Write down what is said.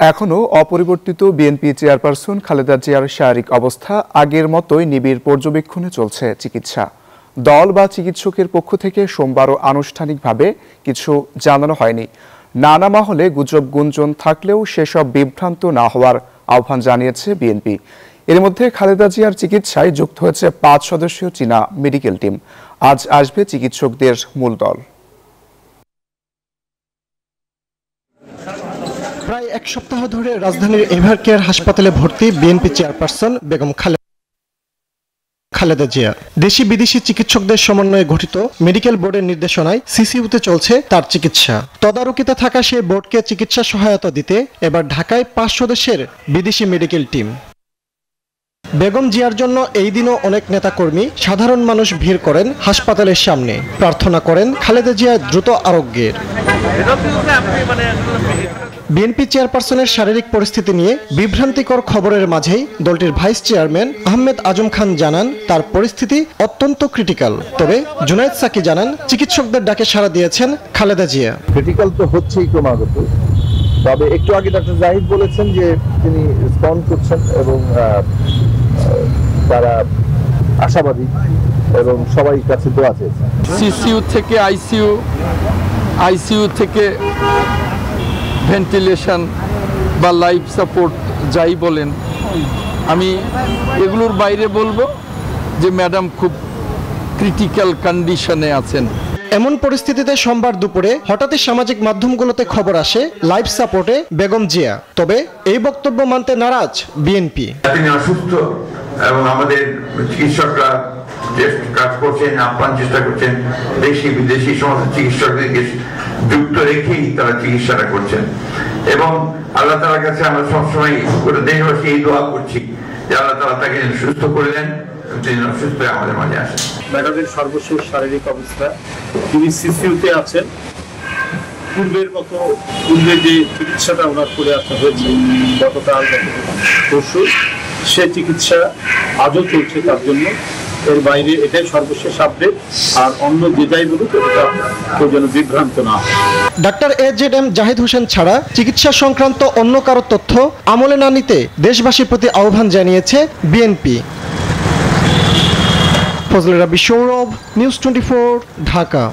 এখনো অপরিবর্তিত BNP chairperson Khaleda জিয়ার শারীরিক অবস্থা আগের মতোই নিবিড় পর্যবেক্ষণে চলছে চিকিৎসা। দল বা চিকিৎসকের পক্ষ থেকে সোমবারও আনুষ্ঠানিকভাবে কিছু জানানো হয়নি। নানা মহলে গুজব গুঞ্জন থাকলেও সেসব বিভ্রান্ত না হওয়ার আহ্বান জানিয়েছে বিএনপি। এর মধ্যে খালেদা জিয়ার চিকিৎসায় যুক্ত হয়েছে 5 সদস্যীয় চীনা মেডিকেল টিম। আজ আসবে চিকিৎসকদের মূল দল। প্রায় এক সপ্তাহ ধরে রাজধানীর এভারকেয়ার হাসপাতালে ভর্তি বিএনপি চেয়ারপারসন বেগম খালেদা জিয়া। দেশি বিদেশি চিকিৎসকদের সমন্বয়ে গঠিত মেডিকেল বোর্ডের নির্দেশনায় সিসিইউতে চলছে তার চিকিৎসা। তদারকিতে থাকা সেই বোর্ডকে চিকিৎসা সহায়তা দিতে এবার ঢাকায় 5 সদস্যের বিদেশি মেডিকেল টিম। বেগম জিয়ার জন্য এই দিনও অনেক নেতাকর্মী সাধারণ মানুষ ভিড় করেন হাসপাতালের সামনে, প্রার্থনা করেন খালেদা জিয়ার দ্রুত আরোগ্যের। বিএনপি চেয়ারপারসনের শারীরিক পরিস্থিতি নিয়ে বিভ্রান্তিকর খবরের মাঝেই দলটির ভাইস চেয়ারম্যান আহমেদ আজম খান জানান তার পরিস্থিতি অত্যন্ত ক্রিটিক্যাল। তবে জুনায়েদ সাকি জানান চিকিৎসকদের ডাকে সাড়া দিয়েছেন খালেদা জিয়া। ক্রিটিক্যাল তো হচ্ছেই ক্রমাগত, তবে একটু আগে ডক্টর জাহিদ বলেছেন যে তিনি রেসপন্ড করছেন এবং তারা আশাবাদী এবং সবাই কাছে দোয়া চেয়েছেন। সিসিইউ থেকে আইসিইউ থেকে ভেন্টিলেশন বা লাইফ সাপোর্ট যাই বলেন, আমি এগুলোর বাইরে বলবো যে ম্যাডাম খুব ক্রিটিক্যাল কন্ডিশনে আছেন। এমন পরিস্থিতিতে সোমবার দুপুরে হঠাৎই সামাজিক মাধ্যমগুলোতে খবর আসে লাইফ সাপোর্টে বেগম জিয়া। তবে এই বক্তব্য মানতে নারাজ বিএনপি। তিনি অসুস্থ এবং আমাদের চিকিৎসকরা যে কাজ করছেন, আপ্রাণ চেষ্টা করছেন, দেশি বিদেশি সমস্ত চিকিৎসকদেরকে যুক্ত রেখেই তারা চিকিৎসাটা করছেন এবং আল্লাহ তাআলার কাছে আমরা সবসময় দেশবাসী এই দোয়া করছি যে আল্লাহ তাআলা তাকে সুস্থ করে দেন, তিনি অসুস্থ হয়ে আমাদের মাঝে আসেন। ম্যাডামের সর্বশেষ শারীরিক অবস্থা, তিনি সিসিইউতে আছেন। পূর্বে যে চিকিৎসাটা ওনার করে আসা হয়েছে গতকাল পরশু, সে চিকিৎসা আজও চলছে তার জন্য। এর বাইরে এটাই সর্বশেষ আপডেট, আর অন্য যে যাই বলুক এটা কেউ যেন বিভ্রান্ত না হয়। ডাক্তার AZM জাহিদ হোসেন ছাড়া চিকিৎসা সংক্রান্ত অন্য কারো তথ্য আমলে না নিতে দেশবাসীর প্রতি আহ্বান জানিয়েছে বিএনপি। ফজলে রাব্বি সৌরভ, নিউজ 24, ঢাকা।